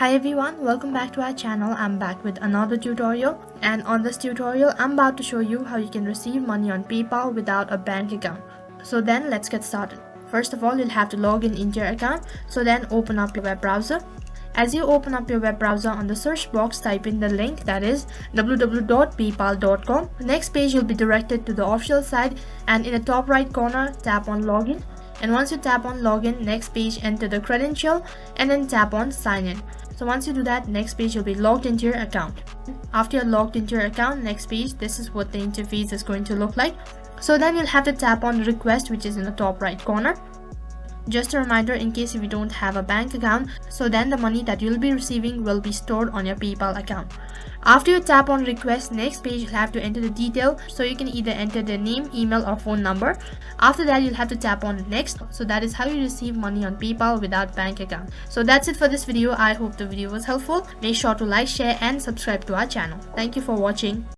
Hi everyone, welcome back to our channel. I'm back with another tutorial, and on this tutorial I'm about to show you how you can receive money on PayPal without a bank account. So then let's get started. First of all, you'll have to log in into your account. So then open up your web browser. As you open up your web browser, on the search box type in the link, that is www.paypal.com. Next page you'll be directed to the official site, and in the top right corner tap on login. And once you tap on login, next page enter the credential and then tap on sign in. So once you do that, next page you'll be logged into your account. After you're logged into your account, next page, this is what the interface is going to look like. So then you'll have to tap on request, which is in the top right corner. Just a reminder, in case if you don't have a bank account, so then the money that you'll be receiving will be stored on your PayPal account. After you tap on request, next page you'll have to enter the detail. So you can either enter their name, email or phone number. After that, you'll have to tap on next. So that is how you receive money on PayPal without bank account. So that's it for this video. I hope the video was helpful. Make sure to like, share and subscribe to our channel. Thank you for watching.